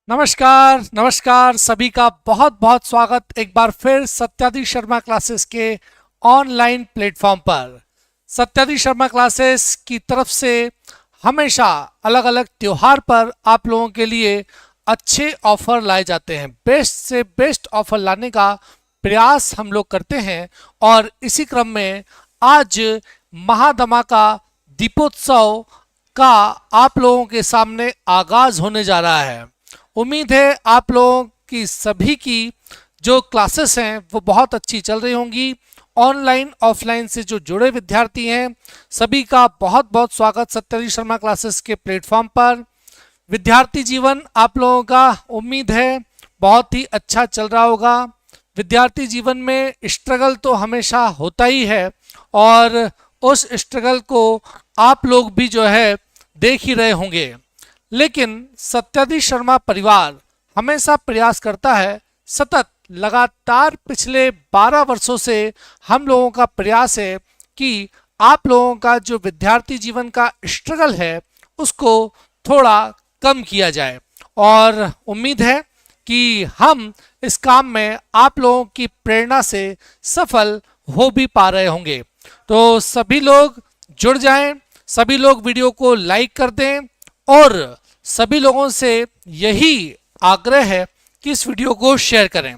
नमस्कार नमस्कार सभी का बहुत बहुत स्वागत एक बार फिर सत्यादि शर्मा क्लासेस के ऑनलाइन प्लेटफॉर्म पर। सत्यादि शर्मा क्लासेस की तरफ से हमेशा अलग अलग त्योहार पर आप लोगों के लिए अच्छे ऑफर लाए जाते हैं। बेस्ट से बेस्ट ऑफर लाने का प्रयास हम लोग करते हैं और इसी क्रम में आज महाधमाका दीपोत्सव का आप लोगों के सामने आगाज होने जा रहा है। उम्मीद है आप लोगों की सभी की जो क्लासेस हैं वो बहुत अच्छी चल रही होंगी। ऑनलाइन ऑफलाइन से जो जुड़े विद्यार्थी हैं सभी का बहुत बहुत स्वागत सत्यादि शर्मा क्लासेस के प्लेटफॉर्म पर। विद्यार्थी जीवन आप लोगों का उम्मीद है बहुत ही अच्छा चल रहा होगा। विद्यार्थी जीवन में स्ट्रगल तो हमेशा होता ही है और उस स्ट्रगल को आप लोग भी जो है देख ही रहे होंगे, लेकिन सत्यादि शर्मा परिवार हमेशा प्रयास करता है, सतत लगातार पिछले 12 वर्षों से हम लोगों का प्रयास है कि आप लोगों का जो विद्यार्थी जीवन का स्ट्रगल है उसको थोड़ा कम किया जाए और उम्मीद है कि हम इस काम में आप लोगों की प्रेरणा से सफल हो भी पा रहे होंगे। तो सभी लोग जुड़ जाएं, सभी लोग वीडियो को लाइक कर दें और सभी लोगों से यही आग्रह है कि इस वीडियो को शेयर करें।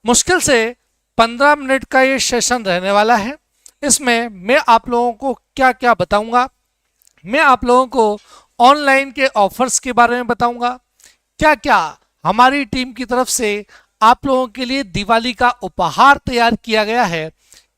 मुश्किल से 15 मिनट का ये सेशन रहने वाला है। इसमें मैं आप लोगों को क्या क्या बताऊंगा, मैं आप लोगों को ऑनलाइन के ऑफर्स के बारे में बताऊंगा, क्या क्या हमारी टीम की तरफ से आप लोगों के लिए दिवाली का उपहार तैयार किया गया है,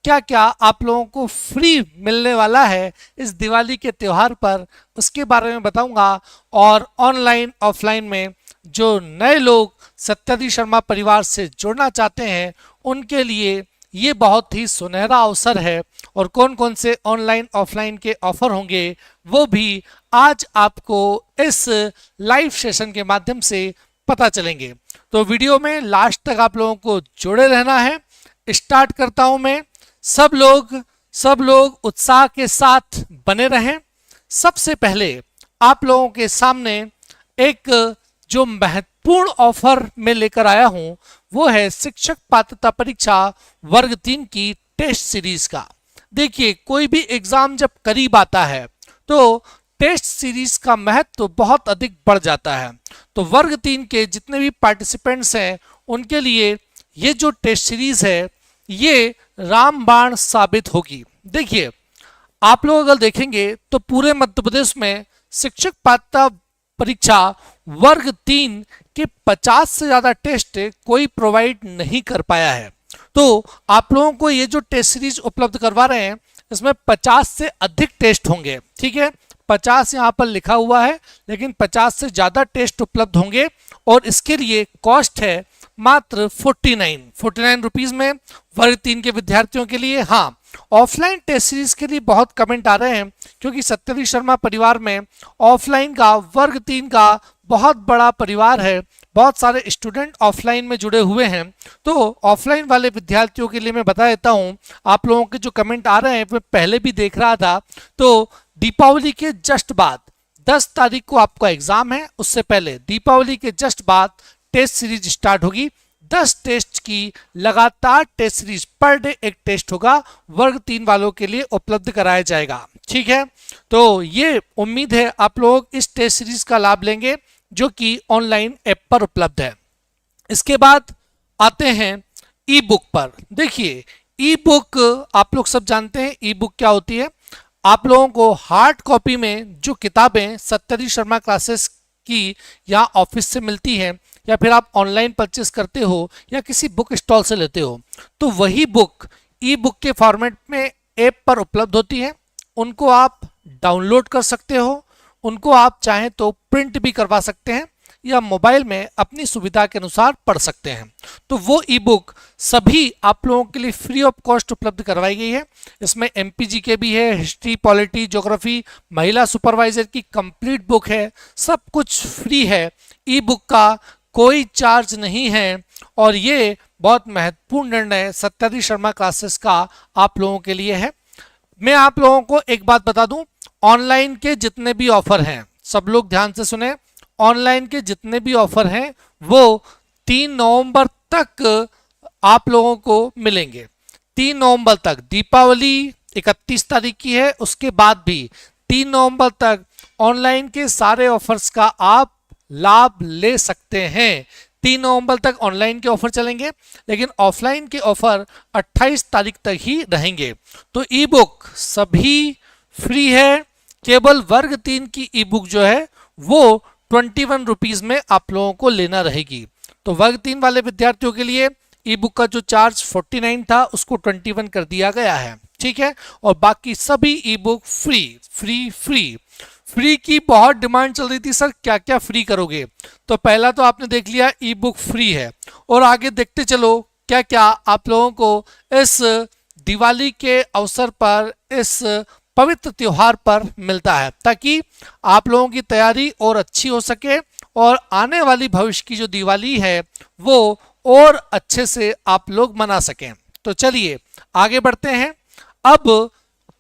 क्या क्या आप लोगों को फ्री मिलने वाला है इस दिवाली के त्यौहार पर, उसके बारे में बताऊंगा। और ऑनलाइन ऑफलाइन में जो नए लोग सत्यादि शर्मा परिवार से जुड़ना चाहते हैं उनके लिए ये बहुत ही सुनहरा अवसर है और कौन कौन से ऑनलाइन ऑफलाइन के ऑफर होंगे वो भी आज आपको इस लाइव सेशन के माध्यम से पता चलेंगे। तो वीडियो में लास्ट तक आप लोगों को जुड़े रहना है। स्टार्ट करता हूं मैं। सब लोग उत्साह के साथ बने रहें। सबसे पहले आप लोगों के सामने एक जो महत्वपूर्ण ऑफर मैं लेकर आया हूं वो है शिक्षक पात्रता परीक्षा वर्ग 3 की टेस्ट सीरीज का। देखिए, कोई भी एग्जाम जब करीब आता है तो टेस्ट सीरीज का महत्व बहुत अधिक बढ़ जाता है। तो वर्ग 3 के जितने भी पार्टिसिपेंट्स हैं उनके लिए ये जो टेस्ट सीरीज है ये रामबाण साबित होगी। देखिए, आप लोग अगर देखेंगे तो पूरे मध्य प्रदेश में शिक्षक पात्रता परीक्षा वर्ग 3 के 50 से ज्यादा टेस्ट कोई प्रोवाइड नहीं कर पाया है। तो आप लोगों को ये जो टेस्ट सीरीज उपलब्ध करवा रहे हैं इसमें 50 से अधिक टेस्ट होंगे। ठीक है, 50 यहाँ पर लिखा हुआ है लेकिन 50 से ज्यादा टेस्ट उपलब्ध होंगे और इसके लिए कॉस्ट है मात्र 49 रुपीज में वर्ग 3 के विद्यार्थियों के लिए। हाँ, ऑफलाइन टेस्ट सीरीज के लिए बहुत कमेंट आ रहे हैं क्योंकि सत्यादि शर्मा परिवार में ऑफलाइन का वर्ग 3 का बहुत बड़ा परिवार है, बहुत सारे स्टूडेंट ऑफलाइन में जुड़े हुए हैं। तो ऑफलाइन वाले विद्यार्थियों के लिए मैं बता देता हूं, आप लोगों के जो कमेंट आ रहे हैं मैं पहले भी देख रहा था। तो दीपावली के जस्ट बाद 10 तारीख को आपका एग्जाम है, उससे पहले दीपावली के जस्ट बाद टेस्ट सीरीज स्टार्ट होगी। 10 टेस्ट की लगातार टेस्ट सीरीज, पर डे एक टेस्ट होगा, वर्ग 3 वालों के लिए उपलब्ध कराया जाएगा। ठीक है, तो ये उम्मीद है आप लोग इस टेस्ट सीरीज का लाभ लेंगे जो कि ऑनलाइन ऐप पर उपलब्ध है। इसके बाद आते हैं ई बुक पर। देखिए, ई बुक आप लोग सब जानते हैं ई बुक क्या होती है। आप लोगों को हार्ड कॉपी में जो किताबें सत्यादि शर्मा क्लासेस की यहाँ ऑफिस से मिलती हैं या फिर आप ऑनलाइन परचेस करते हो या किसी बुक स्टॉल से लेते हो, तो वही बुक ई बुक के फॉर्मेट में ऐप पर उपलब्ध होती है। उनको आप डाउनलोड कर सकते हो, उनको आप चाहें तो प्रिंट भी करवा सकते हैं या मोबाइल में अपनी सुविधा के अनुसार पढ़ सकते हैं। तो वो ई बुक सभी आप लोगों के लिए फ्री ऑफ कॉस्ट उपलब्ध करवाई गई है। इसमें एमपीजी के भी है, हिस्ट्री, पॉलिटी, ज्योग्राफी, महिला सुपरवाइजर की कंप्लीट बुक है, सब कुछ फ्री है। ई बुक का कोई चार्ज नहीं है और ये बहुत महत्वपूर्ण निर्णय सत्यादि शर्मा क्लासेस का आप लोगों के लिए है। मैं आप लोगों को एक बात बता दूं, ऑनलाइन के जितने भी ऑफर हैं सब लोग ध्यान से सुने। ऑनलाइन के जितने भी ऑफर हैं वो 3 नवंबर तक आप लोगों को मिलेंगे। 3 नवंबर तक, दीपावली 31 तारीख की है, उसके बाद भी 3 नवंबर तक ऑनलाइन के सारे ऑफर्स का आप लाभ ले सकते हैं। 3 नवंबर तक ऑनलाइन के ऑफर चलेंगे, लेकिन ऑफलाइन के ऑफर 28 तारीख तक ही रहेंगे। तो ई बुक सभी फ्री है, केवल वर्ग 3 की ई बुक जो है वो 21 रुपीज में आप लोगों को लेना रहेगी। तो वर्ग 3 वाले विद्यार्थियों के लिए ई बुक का जो चार्ज 49 था उसको 21 कर दिया गया है, ठीक है। और बाकी सभी ई book free free free. Free की बहुत डिमांड चल रही थी, सर क्या क्या फ्री करोगे। तो पहला तो आपने देख लिया ई बुक फ्री है, और आगे देखते चलो क्या क्या आप लोगों को इस दिवाली के अवसर पर, इस पवित्र त्योहार पर मिलता है, ताकि आप लोगों की तैयारी और अच्छी हो सके और आने वाली भविष्य की जो दिवाली है वो और अच्छे से आप लोग मना सकें। तो चलिए आगे बढ़ते हैं। अब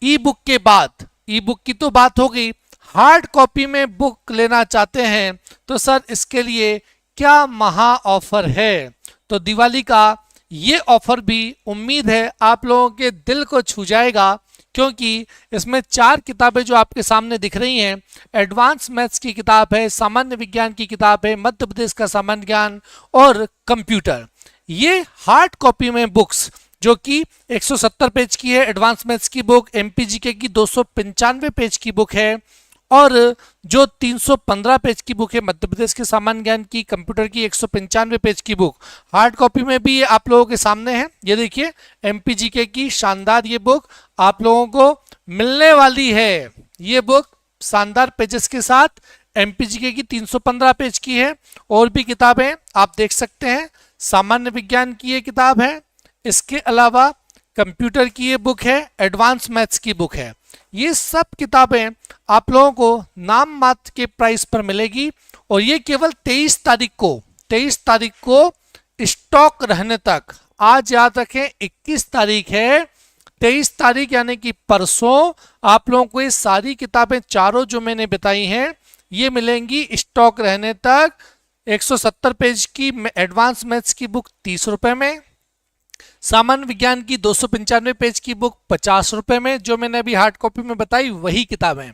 ई बुक के बाद, ई बुक की तो बात हो गई, हार्ड कॉपी में बुक लेना चाहते हैं तो सर इसके लिए क्या महा ऑफर है। तो दिवाली का ये ऑफर भी उम्मीद है आप लोगों के दिल को छू जाएगा, क्योंकि इसमें 4 किताबें जो आपके सामने दिख रही हैं, एडवांस मैथ्स की किताब है, सामान्य विज्ञान की किताब है, मध्य प्रदेश का सामान्य ज्ञान और कंप्यूटर। ये हार्ड कॉपी में बुक्स जो कि 170 पेज की है एडवांस मैथ्स की बुक, एमपीजीके की 295 पेज की बुक है, और जो 315 पेज की बुक है मध्य प्रदेश के सामान्य ज्ञान की, कंप्यूटर की 195 पेज की बुक हार्ड कॉपी में भी ये आप लोगों के सामने है। ये देखिए एमपीजीके की शानदार ये बुक आप लोगों को मिलने वाली है। ये बुक शानदार पेजेस के साथ एमपीजीके की 315 पेज की है। और भी किताबें आप देख सकते हैं, सामान्य विज्ञान की ये किताब है, इसके अलावा कंप्यूटर की ये बुक है, एडवांस मैथ्स की बुक है। ये सब किताबें आप लोगों को नाम मात्र के प्राइस पर मिलेगी, और ये केवल 23 तारीख को स्टॉक रहने तक। आज याद रखें 21 तारीख है, 23 तारीख यानी कि परसों आप लोगों को ये सारी किताबें चारों जो मैंने बताई हैं ये मिलेंगी स्टॉक रहने तक। 170 पेज की एडवांस मैथ्स की बुक 30 रुपए में, सामान्य विज्ञान की 295 पेज की बुक 50 रुपए में, जो मैंने अभी हार्ड कॉपी में बताई वही किताबें।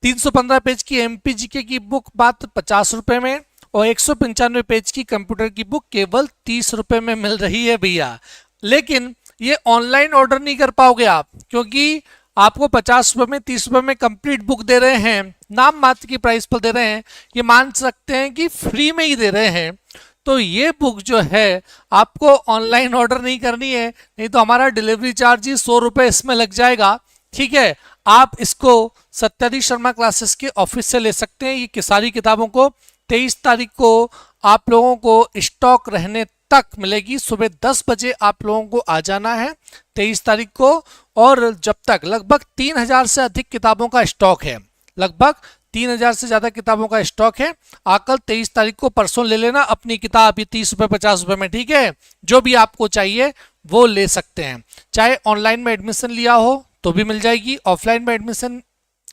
315 पेज की एमपीजीके की बुक मात्र 50 रुपए में, और 195 पेज की कंप्यूटर की बुक केवल 30 रुपए में मिल रही है भैया। लेकिन ये ऑनलाइन ऑर्डर नहीं कर पाओगे आप, क्योंकि आपको 50 रुपए में 30 रुपए में कंप्लीट बुक दे रहे हैं, नाम मात्र की प्राइस पर दे रहे हैं, ये मान सकते हैं कि फ्री में ही दे रहे हैं। तो ये बुक जो है आपको ऑनलाइन ऑर्डर नहीं करनी है, नहीं तो हमारा डिलीवरी चार्ज ही 100 रुपए इसमें लग जाएगा, ठीक है। आप इसको सत्याधीश शर्मा क्लासेस के ऑफिस से ले सकते हैं। ये सारी किताबों को 23 तारीख को आप लोगों को स्टॉक रहने तक मिलेगी। सुबह 10 बजे आप लोगों को आ जाना है 23 तारीख को, और जब तक लगभग 3000 से अधिक किताबों का स्टॉक है, लगभग 3000 से ज्यादा किताबों का स्टॉक है। आकल 23 तारीख को परसों ले लेना अपनी किताब, ये 30 रुपए 50 रुपए में, ठीक है। जो भी आपको चाहिए वो ले सकते हैं, चाहे ऑनलाइन में एडमिशन लिया हो तो भी मिल जाएगी, ऑफलाइन में एडमिशन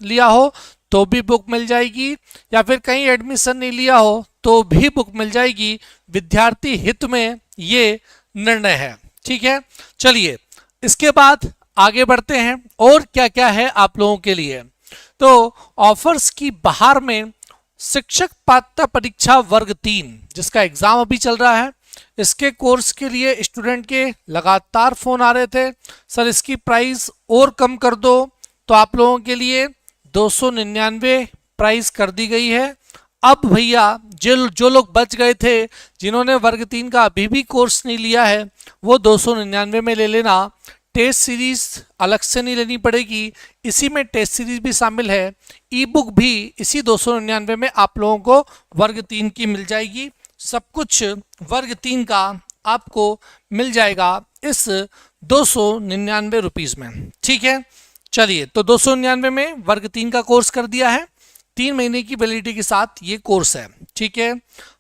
लिया हो तो भी बुक मिल जाएगी, या फिर कहीं एडमिशन नहीं लिया हो तो भी बुक मिल जाएगी। विद्यार्थी हित में ये निर्णय है, ठीक है। चलिए इसके बाद आगे बढ़ते हैं, और क्या क्या है आप लोगों के लिए। तो ऑफर्स की बाहर में शिक्षक पात्रता परीक्षा वर्ग 3 जिसका एग्जाम अभी चल रहा है, इसके कोर्स के लिए स्टूडेंट के लगातार फोन आ रहे थे, सर इसकी प्राइस और कम कर दो। तो आप लोगों के लिए 299 प्राइस कर दी गई है। अब भैया जो लोग बच गए थे, जिन्होंने वर्ग 3 का अभी भी कोर्स नहीं लिया है, वो 299 में ले लेना। टेस्ट सीरीज अलग से नहीं लेनी पड़ेगी, इसी में टेस्ट सीरीज भी शामिल है। ई बुक भी इसी 299 में आप लोगों को वर्ग 3 की मिल जाएगी। सब कुछ वर्ग 3 का आपको मिल जाएगा इस 299 रुपीज में, ठीक है। चलिए तो 299 में वर्ग 3 का कोर्स कर दिया है, 3 महीने की वैलिडिटी के साथ ये कोर्स है, ठीक है।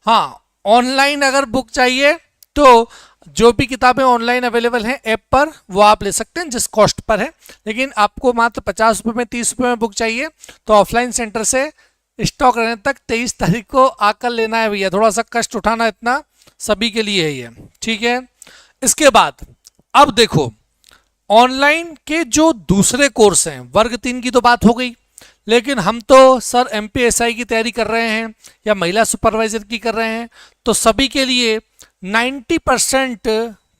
हाँ, ऑनलाइन अगर बुक चाहिए तो जो भी किताबें ऑनलाइन अवेलेबल हैं ऐप पर वो आप ले सकते हैं जिस कॉस्ट पर है, लेकिन आपको मात्र 50 रुपये में 30 रुपये में बुक चाहिए तो ऑफलाइन सेंटर से स्टॉक रहने तक 23 तारीख को आकर लेना है भैया, थोड़ा सा कष्ट उठाना इतना सभी के लिए है ये, ठीक है। इसके बाद अब देखो ऑनलाइन के जो दूसरे कोर्स हैं, वर्ग 3 की तो बात हो गई, लेकिन हम तो सर एमपीएसआई की तैयारी कर रहे हैं या महिला सुपरवाइजर की कर रहे हैं, तो सभी के लिए 90%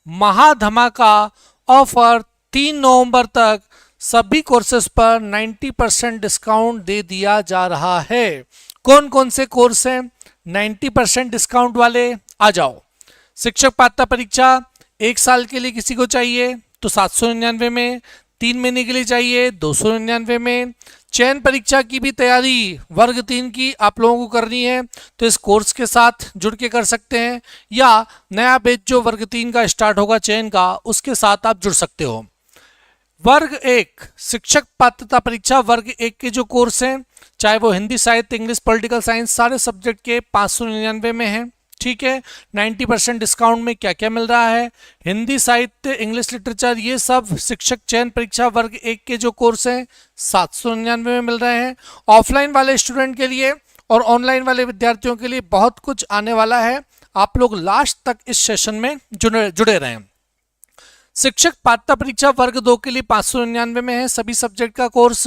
महाधमाका ऑफर 3 नवंबर तक सभी कोर्सेज पर 90% डिस्काउंट दे दिया जा रहा है। कौन कौन से कोर्स हैं 90% डिस्काउंट वाले? आ जाओ। शिक्षक पात्रता परीक्षा 1 साल के लिए किसी को चाहिए तो 799 में, 3 महीने के लिए चाहिए 299 में। चयन परीक्षा की भी तैयारी वर्ग 3 की आप लोगों को करनी है तो इस कोर्स के साथ जुड़ के कर सकते हैं, या नया बैच जो वर्ग 3 का स्टार्ट होगा चयन का, उसके साथ आप जुड़ सकते हो। वर्ग 1 शिक्षक पात्रता परीक्षा वर्ग 1 के जो कोर्स हैं, चाहे वो हिंदी, साहित्य, इंग्लिश, पॉलिटिकल साइंस, सारे सब्जेक्ट के 599 में है, ठीक है। 90% डिस्काउंट में क्या क्या मिल रहा है? हिंदी, साहित्य, इंग्लिश लिटरेचर, ये सब शिक्षक चयन परीक्षा वर्ग 1 के जो कोर्स हैं 799 में मिल रहे हैं। ऑफलाइन वाले स्टूडेंट के लिए और ऑनलाइन वाले विद्यार्थियों के लिए बहुत कुछ आने वाला है, आप लोग लास्ट तक इस सेशन में जुड़े रहें। शिक्षक पात्रता परीक्षा वर्ग 2 के लिए 599 में है सभी सब्जेक्ट का कोर्स।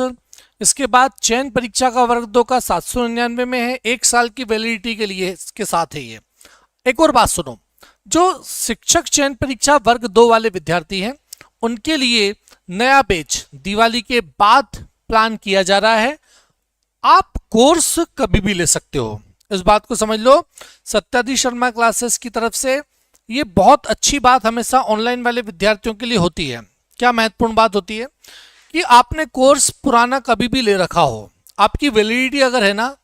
इसके बाद चयन परीक्षा का वर्ग 2 का 799 में है, 1 साल की वैलिडिटी के लिए इसके साथ है ये। एक और बात सुनो, जो शिक्षक चयन परीक्षा वर्ग 2 वाले विद्यार्थी हैं उनके लिए नया बैच दिवाली के बाद प्लान किया जा रहा है। आप कोर्स कभी भी ले सकते हो, इस बात को समझ लो। सत्याधीश शर्मा क्लासेस की तरफ से ये बहुत अच्छी बात हमेशा ऑनलाइन वाले विद्यार्थियों के लिए होती है। क्या महत्वपूर्ण बात होती है कि आपने कोर्स पुराना कभी भी ले रखा हो, आपकी वैलिडिटी अगर है ना,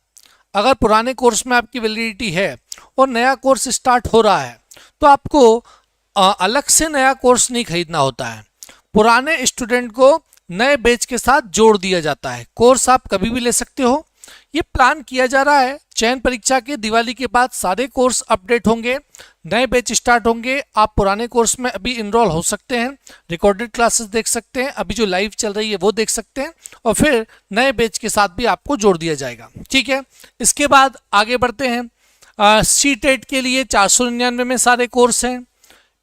अगर पुराने कोर्स में आपकी वैलिडिटी है और नया कोर्स स्टार्ट हो रहा है तो आपको अलग से नया कोर्स नहीं खरीदना होता है, पुराने स्टूडेंट को नए बैच के साथ जोड़ दिया जाता है। कोर्स आप कभी भी ले सकते हो। ये प्लान किया जा रहा है चयन परीक्षा के दिवाली के बाद सारे कोर्स अपडेट होंगे, नए बैच स्टार्ट होंगे। आप पुराने कोर्स में अभी इनरोल हो सकते हैं, रिकॉर्डेड क्लासेस देख सकते हैं, अभी जो लाइव चल रही है वो देख सकते हैं, और फिर नए बैच के साथ भी आपको जोड़ दिया जाएगा, ठीक है। इसके बाद आगे बढ़ते हैं। सीटेट के लिए 499 में सारे कोर्स हैं।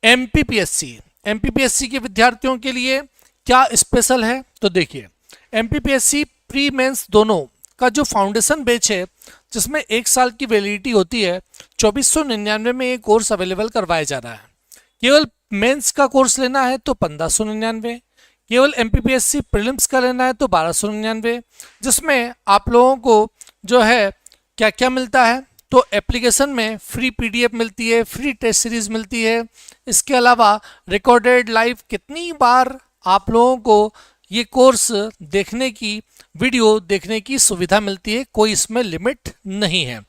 एमपीपीएससी के विद्यार्थियों के लिए क्या स्पेशल है तो देखिए, एमपीपीएससी प्री मेंस दोनों का जो फाउंडेशन बैच है जिसमें 1 साल की वैलिडिटी होती है, 2499 में ये कोर्स अवेलेबल करवाया जा रहा है। केवल मेंस का कोर्स लेना है तो 1599, केवल एमपीपीएससी प्रीलिम्स का लेना है तो 1299, जिसमें आप लोगों को जो है क्या क्या मिलता है तो एप्लीकेशन में फ्री पीडीएफ मिलती है, फ्री टेस्ट सीरीज मिलती है। इसके अलावा रिकॉर्डेड लाइव कितनी बार आप लोगों को ये कोर्स देखने की, वीडियो देखने की सुविधा मिलती है, कोई इसमें लिमिट नहीं है।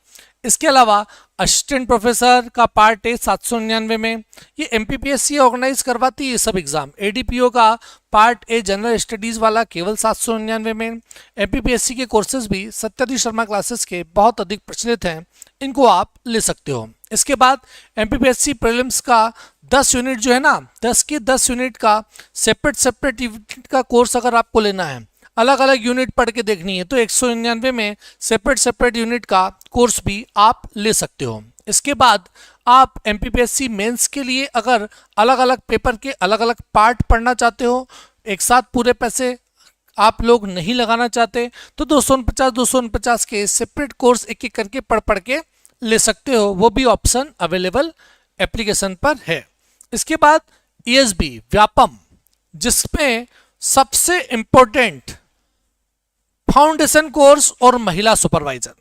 इसके अलावा असिस्टेंट प्रोफेसर का पार्ट ए 799 में, ये एमपीपीएससी ऑर्गेनाइज करवाती है सब एग्जाम। एडीपीओ का पार्ट ए जनरल स्टडीज वाला केवल 799 में। एमपीपीएससी के कोर्सेज भी सत्याधीश शर्मा क्लासेस के बहुत अधिक प्रचलित हैं, इनको आप ले सकते हो। इसके बाद एमपीपीएससी प्रीलिम्स का 10 यूनिट जो है ना, 10 के 10 यूनिट का सेपरेट यूनिट का कोर्स अगर आपको लेना है, अलग अलग यूनिट पढ़ के देखनी है, तो 199 में सेपरेट यूनिट का कोर्स भी आप ले सकते हो। इसके बाद आप एमपीपीएससी मेंस के लिए अगर अलग अलग पेपर के अलग अलग पार्ट पढ़ना चाहते हो, एक साथ पूरे पैसे आप लोग नहीं लगाना चाहते, तो 249 के सेपरेट कोर्स एक एक करके पढ़ के ले सकते हो, वो भी ऑप्शन अवेलेबल एप्लीकेशन पर है। इसके बाद ईएसबी व्यापम, जिसमें सबसे इंपॉर्टेंट फाउंडेशन कोर्स और महिला सुपरवाइजर,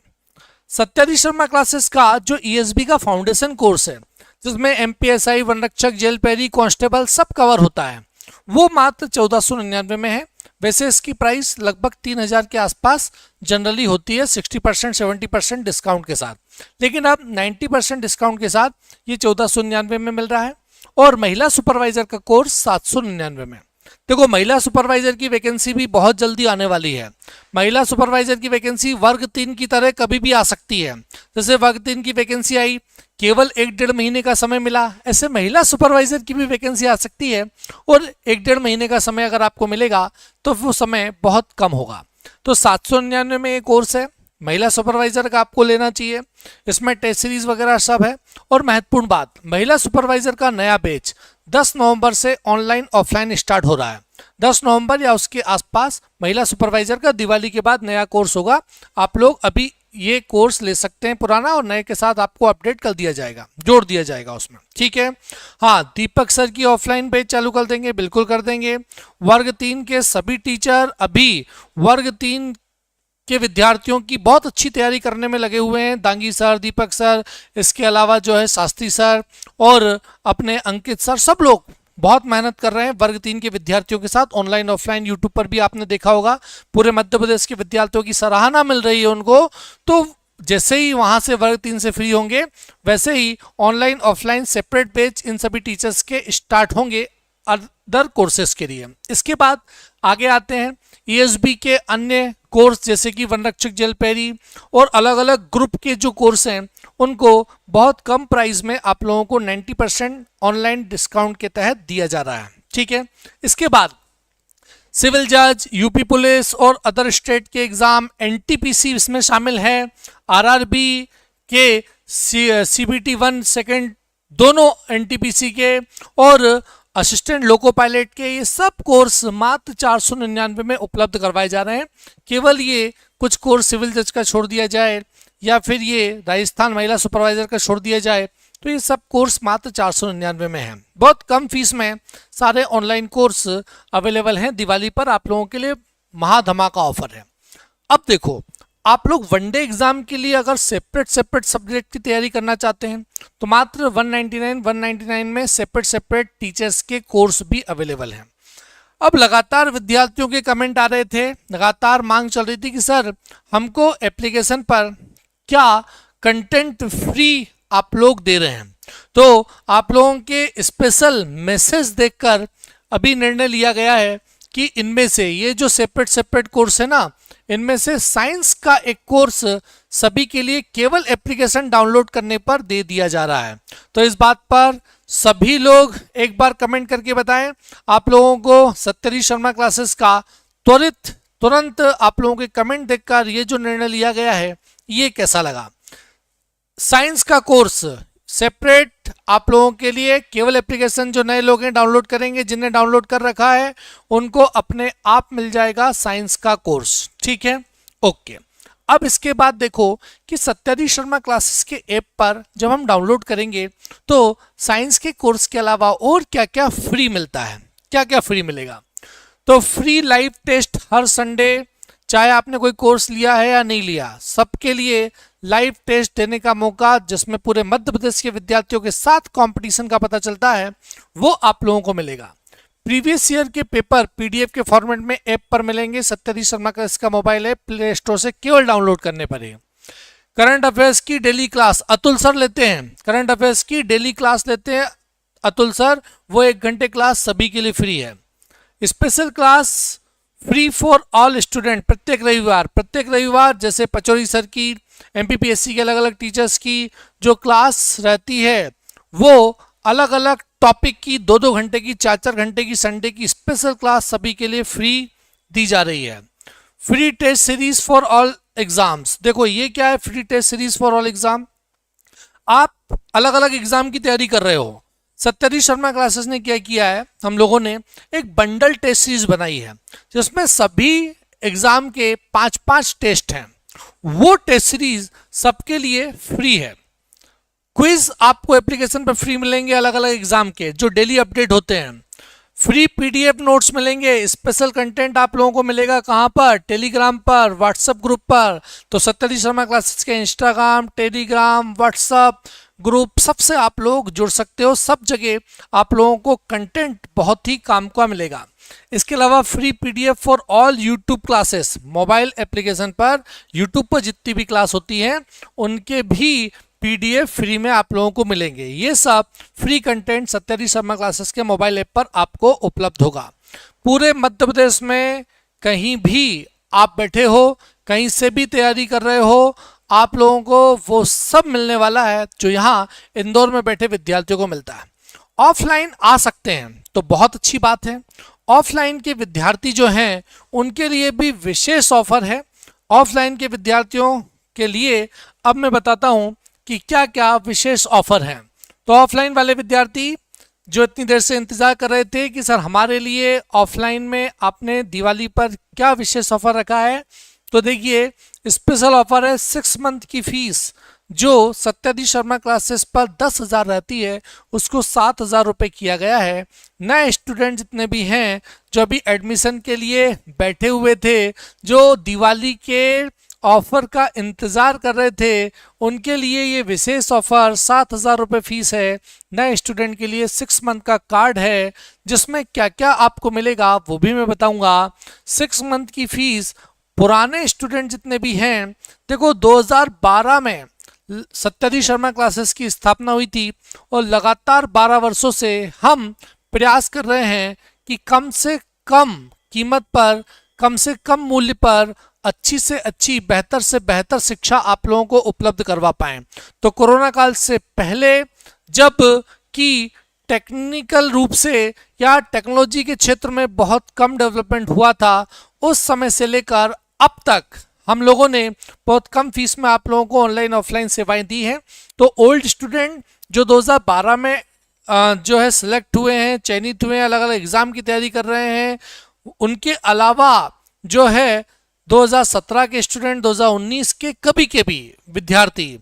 सत्याधीश शर्मा क्लासेस का जो ईएसबी का फाउंडेशन कोर्स है जिसमें एमपीएसआई, वनरक्षक, जेल पैरी, कांस्टेबल सब कवर होता है, वो मात्र 1499 में है। वैसे इसकी प्राइस लगभग 3000 के आसपास जनरली होती है 60% 70% डिस्काउंट के साथ, लेकिन अब 90% डिस्काउंट के साथ ये 1499 में मिल रहा है। और महिला सुपरवाइजर का कोर्स 799 में। देखो महिला सुपरवाइजर की वैकेंसी भी बहुत जल्दी आने वाली है। महिला सुपरवाइजर की वैकेंसी वर्ग 3 की तरह कभी भी आ सकती है। जैसे वर्ग 3 की वैकेंसी आई, केवल 1-1.5 महीने का समय मिला, ऐसे महिला सुपरवाइजर की भी वैकेंसी आ सकती है, और 1-1.5 महीने का समय अगर आपको मिलेगा तो वो समय बहुत कम होगा। तो 799 में ये कोर्स है, महिला सुपरवाइजर का आपको लेना चाहिए, इसमें टेस्ट सीरीज वगैरह सब है। और महत्वपूर्ण बात, महिला सुपरवाइजर का नया बैच 10 नवंबर से ऑनलाइन ऑफलाइन स्टार्ट हो रहा है। 10 नवंबर या उसके आसपास महिला सुपरवाइजर का दिवाली के बाद नया कोर्स होगा। आप लोग अभी ये कोर्स ले सकते हैं पुराना, और नए के साथ आपको अपडेट कर दिया जाएगा, जोड़ दिया जाएगा उसमें, ठीक है। हाँ, दीपक सर की ऑफलाइन बैच चालू कर देंगे, बिल्कुल कर देंगे। वर्ग 3 के सभी टीचर अभी वर्ग 3 के विद्यार्थियों की बहुत अच्छी तैयारी करने में लगे हुए हैं। दांगी सर, दीपक सर, इसके अलावा जो है शास्त्री सर और अपने अंकित सर, सब लोग बहुत मेहनत कर रहे हैं वर्ग 3 के विद्यार्थियों के साथ। ऑनलाइन ऑफलाइन यूट्यूब पर भी आपने देखा होगा, पूरे मध्य प्रदेश के विद्यार्थियों की सराहना मिल रही है उनको। तो जैसे ही वहां से वर्ग 3 से फ्री होंगे, वैसे ही ऑनलाइन ऑफलाइन सेपरेट बैच इन सभी टीचर्स के स्टार्ट होंगे अदर कोर्सेज के लिए। इसके बाद आगे आते हैं ईएसबी के अन्य कोर्स, जैसे कि वनरक्षक जलपैरी और अलग अलग ग्रुप के जो कोर्स हैं, उनको बहुत कम प्राइस में आप लोगों को 90% ऑनलाइन डिस्काउंट के तहत दिया जा रहा है, ठीक है। इसके बाद सिविल जज, यूपी पुलिस और अदर स्टेट के एग्जाम, एनटीपीसी इसमें शामिल है, आरआरबी के सीबीटी 1 सेकेंड दोनों एनटीपीसी के, और असिस्टेंट लोको पायलट के, ये सब कोर्स मात्र 499 में उपलब्ध करवाए जा रहे हैं। केवल ये कुछ कोर्स सिविल जज का छोड़ दिया जाए या फिर ये राजस्थान महिला सुपरवाइजर का छोड़ दिया जाए, तो ये सब कोर्स मात्र 499 में हैं। बहुत कम फीस में सारे ऑनलाइन कोर्स अवेलेबल हैं। दिवाली पर आप लोगों के लिए महाधमाका ऑफर है। अब देखो, आप लोग वनडे एग्जाम के लिए अगर सेपरेट सब्जेक्ट की तैयारी करना चाहते हैं, तो मात्र 199 में सेपरेट टीचर्स के कोर्स भी अवेलेबल हैं। अब लगातार विद्यार्थियों के कमेंट आ रहे थे, लगातार मांग चल रही थी कि सर हमको एप्लीकेशन पर क्या कंटेंट फ्री आप लोग दे रहे हैं। तो आप लोगों के स्पेशल मैसेज देखकर अभी निर्णय लिया गया है कि इनमें से ये जो सेपरेट कोर्स है ना, इनमें से साइंस का एक कोर्स सभी के लिए केवल एप्लीकेशन डाउनलोड करने पर दे दिया जा रहा है। तो इस बात पर सभी लोग एक बार कमेंट करके बताएं, आप लोगों को सत्यधीश शर्मा क्लासेस का तुरंत आप लोगों के कमेंट देखकर ये जो निर्णय लिया गया है, ये कैसा लगा। साइंस का कोर्स सेपरेट आप लोगों के लिए केवल एप्लीकेशन जो नए लोग हैं डाउनलोड करेंगे, जिन्हें डाउनलोड कर रखा है उनको अपने आप मिल जाएगा साइंस का कोर्स, ठीक है, ओके। अब इसके बाद देखो कि सत्यधीश शर्मा क्लासेस के ऐप पर जब हम डाउनलोड करेंगे तो साइंस के कोर्स के अलावा और क्या क्या फ्री मिलता है, क्या क्या फ्री मिलेगा। तो फ्री लाइव टेस्ट हर संडे, चाहे आपने कोई कोर्स लिया है या नहीं लिया, सबके लिए लाइव टेस्ट देने का मौका, जिसमें पूरे मध्य प्रदेश के विद्यार्थियों के साथ कंपटीशन का पता चलता है, वो आप लोगों को मिलेगा। प्रीवियस ईयर के पेपर पीडीएफ के फॉर्मेट में ऐप पर मिलेंगे। सत्यधीश शर्मा का इसका मोबाइल ऐप प्ले स्टोर से केवल डाउनलोड करने पर ही। करंट अफेयर्स की डेली क्लास अतुल सर लेते हैं, करंट अफेयर्स की डेली क्लास लेते हैं अतुल सर, वो 1 घंटे क्लास सभी के लिए फ्री है। Special class free for all student प्रत्येक रविवार जैसे पचौरी सर की, एमपीपीएससी के अलग अलग टीचर्स की जो क्लास रहती है, वो अलग अलग टॉपिक की 2-2 घंटे की, 4-4 घंटे की संडे की स्पेशल क्लास सभी के लिए फ्री दी जा रही है। Free test series for all exams, देखो ये क्या है, free test series for all exam. आप अलग अलग एग्जाम की तैयारी कर रहे हो, सत्यधीश शर्मा क्लासेस ने क्या किया है, हम लोगों ने एक बंडल टेस्ट सीरीज बनाई है जिसमें सभी एग्जाम के 5-5 टेस्ट हैं। वो टेस्ट सीरीज सबके लिए फ्री है। क्विज आपको एप्लीकेशन पर फ्री मिलेंगे अलग अलग एग्जाम के जो डेली अपडेट होते हैं। फ्री पीडीएफ नोट्स मिलेंगे। स्पेशल कंटेंट आप लोगों को मिलेगा कहाँ पर, टेलीग्राम पर, व्हाट्सएप ग्रुप पर। तो सत्यधीश शर्मा क्लासेस के इंस्टाग्राम, टेलीग्राम, व्हाट्सएप ग्रुप सबसे आप लोग जुड़ सकते हो। सब जगह आप लोगों को कंटेंट बहुत ही काम का मिलेगा। इसके अलावा free PDF for all YouTube classes, mobile application पर यूट्यूब पर जितनी भी क्लास होती हैं उनके भी पीडीएफ फ्री में आप लोगों को मिलेंगे। ये सब फ्री कंटेंट सत्यधीश शर्मा क्लासेस के मोबाइल ऐप पर आपको उपलब्ध होगा। पूरे मध्य प्रदेश में कहीं भी आप बैठे हो, कहीं से भी तैयारी कर रहे हो, आप लोगों को वो सब मिलने वाला है जो यहाँ इंदौर में बैठे विद्यार्थियों को मिलता है। ऑफलाइन आ सकते हैं तो बहुत अच्छी बात है। ऑफलाइन के विद्यार्थी जो हैं उनके लिए भी विशेष ऑफर है। ऑफलाइन के विद्यार्थियों के लिए अब मैं बताता हूं कि क्या क्या विशेष ऑफर हैं। तो ऑफलाइन वाले विद्यार्थी जो इतनी देर से इंतजार कर रहे थे कि सर हमारे लिए ऑफलाइन में आपने दिवाली पर क्या विशेष ऑफर रखा है, तो देखिए स्पेशल ऑफर है 6 मंथ की फीस जो सत्यादी शर्मा क्लासेस पर 10,000 रहती है उसको 7,000 रुपये किया गया है। नए स्टूडेंट जितने भी हैं जो अभी एडमिशन के लिए बैठे हुए थे, जो दिवाली के ऑफर का इंतज़ार कर रहे थे, उनके लिए ये विशेष ऑफर 7,000 रुपये फीस है। नए स्टूडेंट के लिए 6 मंथ का कार्ड है जिसमें क्या क्या आपको मिलेगा वो भी मैं बताऊंगा। 6 मंथ की फीस पुराने स्टूडेंट जितने भी हैं, देखो 2012 में सत्यादी शर्मा क्लासेस की स्थापना हुई थी और लगातार 12 वर्षों से हम प्रयास कर रहे हैं कि कम से कम कीमत पर, कम से कम मूल्य पर अच्छी से अच्छी, बेहतर से बेहतर शिक्षा आप लोगों को उपलब्ध करवा पाएं। तो कोरोना काल से पहले जब कि टेक्निकल रूप से या टेक्नोलॉजी के क्षेत्र में बहुत कम डेवलपमेंट हुआ था, उस समय से लेकर अब तक हम लोगों ने बहुत कम फीस में आप लोगों को ऑनलाइन ऑफलाइन सेवाएं दी हैं। तो ओल्ड स्टूडेंट जो 2012 में जो है सिलेक्ट हुए हैं, चयनित हुए हैं, अलग अलग एग्जाम की तैयारी कर रहे हैं, उनके अलावा जो है 2017 के स्टूडेंट, 2019 के कभी के भी विद्यार्थी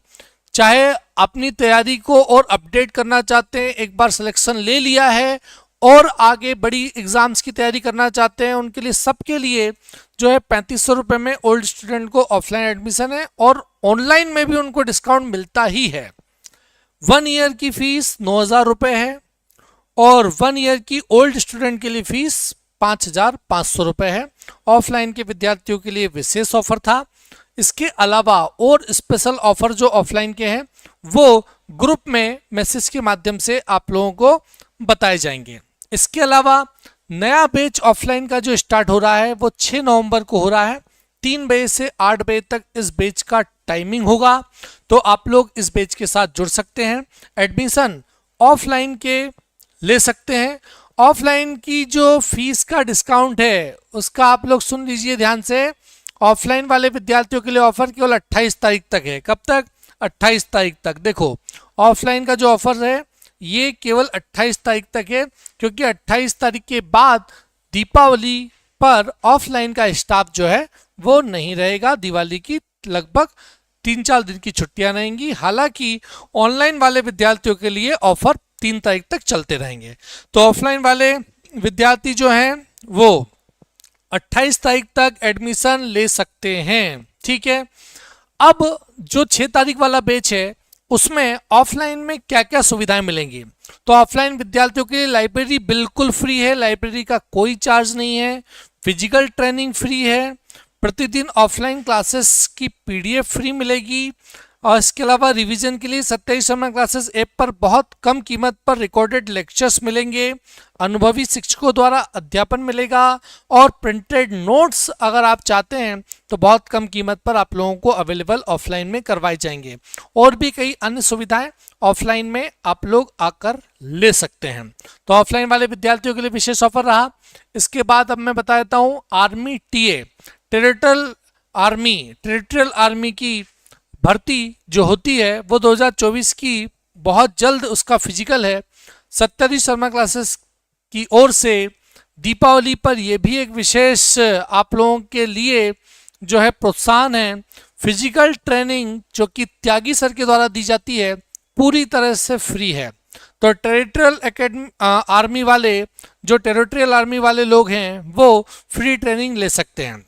चाहे अपनी तैयारी को और अपडेट करना चाहते हैं, एक बार सिलेक्शन ले लिया है और आगे बड़ी एग्जाम्स की तैयारी करना चाहते हैं, उनके लिए सबके लिए जो है 3500 रुपये में ओल्ड स्टूडेंट को ऑफलाइन एडमिशन है और ऑनलाइन में भी उनको डिस्काउंट मिलता ही है। 1 ईयर की फीस 9,000 रुपये है और 1 ईयर की ओल्ड स्टूडेंट के लिए फीस 5,500 रुपये है। ऑफलाइन के विद्यार्थियों के लिए विशेष ऑफर था। इसके अलावा और स्पेशल ऑफर जो ऑफलाइन के हैं वो ग्रुप में मैसेज के माध्यम से आप लोगों को बताए जाएंगे। इसके अलावा नया बैच ऑफलाइन का जो स्टार्ट हो रहा है वो 6 नवंबर को हो रहा है। 3 बजे से 8 बजे तक इस बैच का टाइमिंग होगा, तो आप लोग इस बैच के साथ जुड़ सकते हैं। एडमिशन ऑफलाइन के ले सकते हैं। ऑफलाइन की जो फीस का डिस्काउंट है उसका आप लोग सुन लीजिए ध्यान से। ऑफलाइन वाले विद्यार्थियों के लिए ऑफर केवल 28 तारीख तक है। कब तक? 28 तारीख तक। देखो ऑफलाइन का जो ऑफर है ये केवल 28 तारीख तक है, क्योंकि 28 तारीख के बाद दीपावली पर ऑफलाइन का स्टाफ जो है वो नहीं रहेगा। दिवाली की लगभग 3-4 दिन की छुट्टियां रहेंगी। हालांकि ऑनलाइन वाले विद्यार्थियों के लिए ऑफर 3 तारीख तक चलते रहेंगे। तो ऑफलाइन वाले विद्यार्थी जो हैं वो 28 तारीख तक एडमिशन ले सकते हैं। ठीक है। अब जो 6 तारीख वाला बैच है उसमें ऑफलाइन में क्या क्या सुविधाएं मिलेंगी। तो ऑफलाइन विद्यार्थियों के लिए लाइब्रेरी बिल्कुल फ्री है, लाइब्रेरी का कोई चार्ज नहीं है। फिजिकल ट्रेनिंग फ्री है। प्रतिदिन ऑफलाइन क्लासेस की पीडीएफ फ्री मिलेगी और इसके अलावा रिवीजन के लिए सत्यादी शर्मा क्लासेस ऐप पर बहुत कम कीमत पर रिकॉर्डेड लेक्चर्स मिलेंगे। अनुभवी शिक्षकों द्वारा अध्यापन मिलेगा और प्रिंटेड नोट्स अगर आप चाहते हैं तो बहुत कम कीमत पर आप लोगों को अवेलेबल ऑफलाइन में करवाए जाएंगे। और भी कई अन्य सुविधाएं ऑफलाइन में आप लोग आकर ले सकते हैं। तो ऑफलाइन वाले विद्यार्थियों के लिए विशेष ऑफर रहा। इसके बाद अब मैं बता देता हूँ आर्मी टीए, टेरिटोरियल आर्मी की भर्ती जो होती है वो 2024 की बहुत जल्द उसका फिजिकल है। सत्यादी शर्मा क्लासेस की ओर से दीपावली पर यह भी एक विशेष आप लोगों के लिए जो है प्रोत्साहन है। फिजिकल ट्रेनिंग जो कि त्यागी सर के द्वारा दी जाती है पूरी तरह से फ्री है। तो टेरिटोरियल आर्मी वाले जो टेरिटोरियल आर्मी वाले लोग हैं वो फ्री ट्रेनिंग ले सकते हैं।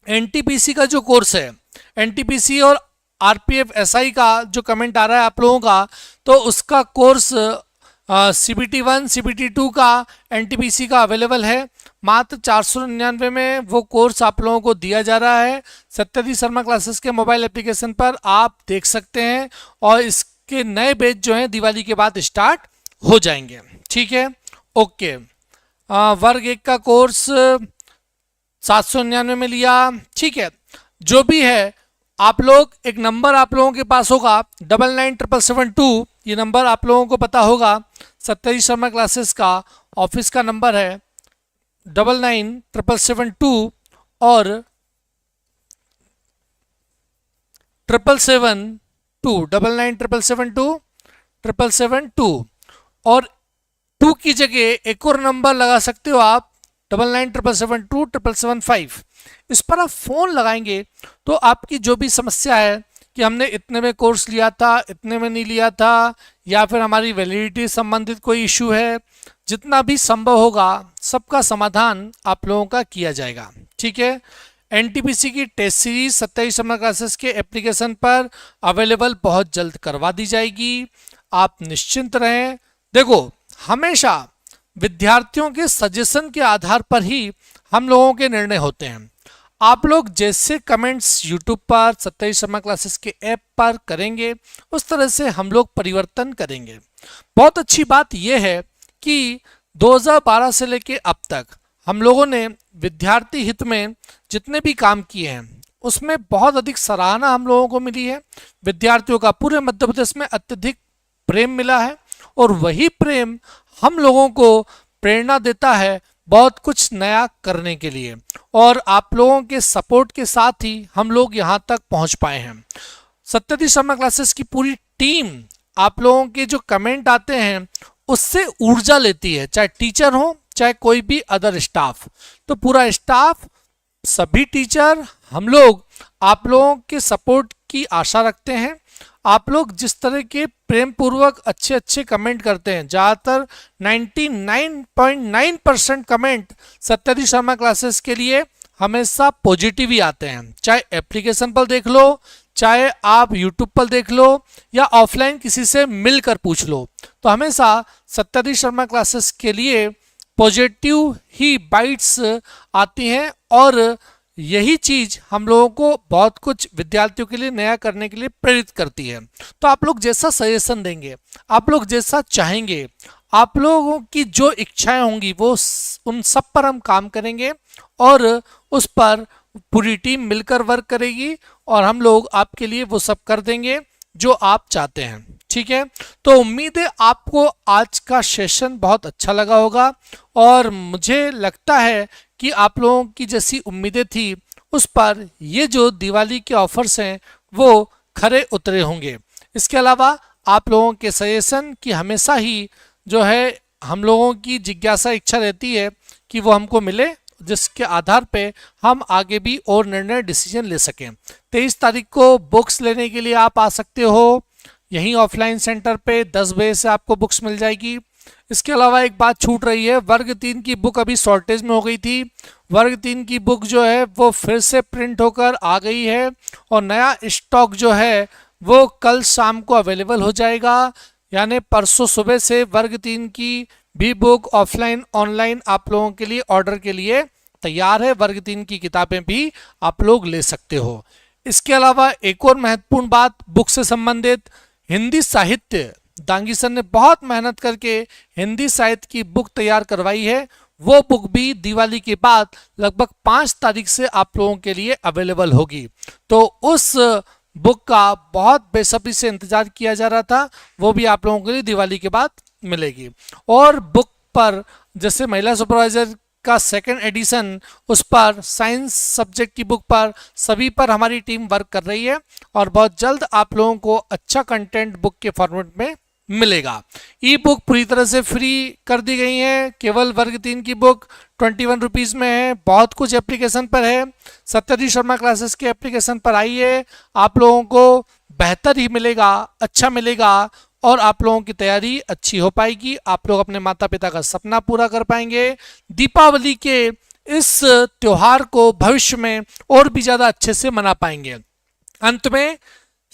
एनटीपीसी का जो कोर्स है, एनटीपीसी और आरपीएफ एसआई का जो कमेंट आ रहा है आप लोगों का, तो उसका कोर्स सीबीटी 1 सीबीटी 2 का एनटीपीसी का अवेलेबल है। मात्र 499 में वो कोर्स आप लोगों को दिया जा रहा है। सत्यादी शर्मा क्लासेस के मोबाइल एप्लीकेशन पर आप देख सकते हैं और इसके नए बैच जो हैं दिवाली के बाद स्टार्ट हो जाएंगे। ठीक है, ओके। वर्ग 1 का कोर्स 799 में लिया। ठीक है, जो भी है आप लोग, एक नंबर आप लोगों के पास होगा 997772, ये नंबर आप लोगों को पता होगा। सत्यादी शर्मा क्लासेस का ऑफिस का नंबर है 997772 और 777 2 997772 777 2 और 2 की जगह एक और नंबर लगा सकते हो आप 997772 7775। इस पर आप फोन लगाएंगे तो आपकी जो भी समस्या है कि हमने इतने में कोर्स लिया था, इतने में नहीं लिया था, या फिर हमारी वैलिडिटी संबंधित कोई इशू है, जितना भी संभव होगा सबका समाधान आप लोगों का किया जाएगा। ठीक है। एनटीपीसी की टेस्ट सीरीज 27 समर क्लासेस के एप्लीकेशन पर अवेलेबल बहुत जल्द करवा दी जाएगी। आप निश्चिंत रहें। देखो, हमेशा विद्यार्थियों के सजेशन के आधार पर ही हम लोगों के निर्णय होते हैं। आप लोग जैसे कमेंट्स यूट्यूब पर 27 शर्मा क्लासेस के ऐप पर करेंगे, उस तरह से हम लोग परिवर्तन करेंगे। बहुत अच्छी बात यह है कि 2012 से लेके अब तक हम लोगों ने विद्यार्थी हित में जितने भी काम किए हैं उसमें बहुत अधिक सराहना हम लोगों को मिली है। विद्यार्थियों का पूरे मध्य प्रदेश में अत्यधिक प्रेम मिला है और वही प्रेम हम लोगों को प्रेरणा देता है बहुत कुछ नया करने के लिए, और आप लोगों के सपोर्ट के साथ ही हम लोग यहाँ तक पहुँच पाए हैं। सत्यजीत शर्मा क्लासेस की पूरी टीम आप लोगों के जो कमेंट आते हैं उससे ऊर्जा लेती है, चाहे टीचर हो चाहे कोई भी अदर स्टाफ। तो पूरा स्टाफ, सभी टीचर, हम लोग आप लोगों के सपोर्ट की आशा रखते हैं। आप लोग जिस तरह के प्रेम पूर्वक अच्छे अच्छे कमेंट करते हैं, ज़्यादातर 99.9% कमेंट सत्यजीत शर्मा क्लासेस के लिए हमेशा पॉजिटिव ही आते हैं। चाहे एप्लीकेशन पर देख लो, चाहे आप यूट्यूब पर देख लो, या ऑफलाइन किसी से मिलकर पूछ लो, तो हमेशा सत्यजीत शर्मा क्लासेस के लिए पॉजिटिव ही बाइट्स आती हैं, और यही चीज हम लोगों को बहुत कुछ विद्यार्थियों के लिए नया करने के लिए प्रेरित करती है। तो आप लोग जैसा सजेशन देंगे, आप लोग जैसा चाहेंगे, आप लोगों की जो इच्छाएं होंगी वो उन सब पर हम काम करेंगे, और उस पर पूरी टीम मिलकर वर्क करेगी, और हम लोग आपके लिए वो सब कर देंगे जो आप चाहते हैं। ठीक है। तो उम्मीद है आपको आज का सेशन बहुत अच्छा लगा होगा, और मुझे लगता है कि आप लोगों की जैसी उम्मीदें थी उस पर ये जो दिवाली के ऑफर्स हैं वो खरे उतरे होंगे। इसके अलावा आप लोगों के सजेशन की हमेशा ही जो है हम लोगों की जिज्ञासा इच्छा रहती है कि वो हमको मिले, जिसके आधार पे हम आगे भी और निर्णय डिसीजन ले सकें। 23 तारीख को बुक्स लेने के लिए आप आ सकते हो, यहीं ऑफलाइन सेंटर पे 10 बजे से आपको बुक्स मिल जाएगी। इसके अलावा एक बात छूट रही है, वर्ग 3 की बुक अभी शॉर्टेज में हो गई थी। वर्ग 3 की बुक जो है वो फिर से प्रिंट होकर आ गई है, और नया स्टॉक जो है वो कल शाम को अवेलेबल हो जाएगा। यानी परसों सुबह से वर्ग 3 की भी बुक ऑफलाइन ऑनलाइन आप लोगों के लिए ऑर्डर के लिए तैयार है। वर्ग 3 की किताबें भी आप लोग ले सकते हो। इसके अलावा एक और महत्वपूर्ण बात बुक से संबंधित, हिंदी साहित्य, दांगी सर ने बहुत मेहनत करके हिंदी साहित्य की बुक तैयार करवाई है। वो बुक भी दिवाली के बाद लगभग 5 तारीख से आप लोगों के लिए अवेलेबल होगी। तो उस बुक का बहुत बेसब्री से इंतजार किया जा रहा था, वो भी आप लोगों के लिए दिवाली के बाद मिलेगी। और बुक पर जैसे महिला सुपरवाइजर का 2nd एडिशन, उस पर साइंस सब्जेक्ट की बुक पर सभी पर हमारी टीम वर्क कर रही है, और बहुत जल्द आप लोगों को अच्छा कंटेंट बुक के फॉर्मेट में मिलेगा। ई बुक पूरी तरह से फ्री कर दी गई है, केवल वर्ग 3 की बुक 21 रुपीज़ में है। बहुत कुछ एप्लीकेशन पर है, सत्यजीत शर्मा क्लासेस के एप्लीकेशन पर आइए, आप लोगों को बेहतर ही मिलेगा, अच्छा मिलेगा, और आप लोगों की तैयारी अच्छी हो पाएगी। आप लोग अपने माता पिता का सपना पूरा कर पाएंगे। दीपावली के इस त्योहार को भविष्य में और भी ज़्यादा अच्छे से मना पाएंगे। अंत में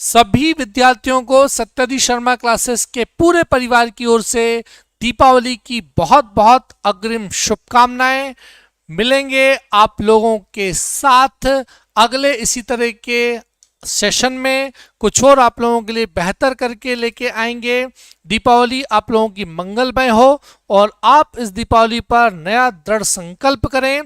सभी विद्यार्थियों को सत्यजीत शर्मा क्लासेस के पूरे परिवार की ओर से दीपावली की बहुत बहुत अग्रिम शुभकामनाएं। मिलेंगे आप लोगों के साथ अगले इसी तरह के सेशन में, कुछ और आप लोगों के लिए बेहतर करके लेके आएंगे। दीपावली आप लोगों की मंगलमय हो, और आप इस दीपावली पर नया दृढ़ संकल्प करें,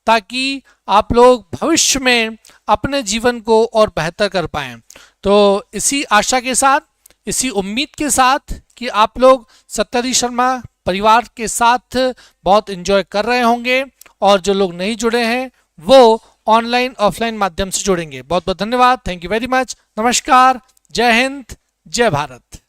ताकि आप लोग भविष्य में अपने जीवन को और बेहतर कर पाएं। तो इसी आशा के साथ, इसी उम्मीद के साथ कि आप लोग सत्यजीत शर्मा परिवार के साथ बहुत एंजॉय कर रहे होंगे, और जो लोग नहीं जुड़े हैं वो ऑनलाइन ऑफलाइन माध्यम से जोड़ेंगे। बहुत बहुत धन्यवाद। Thank you very much. नमस्कार। जय हिंद। जय भारत।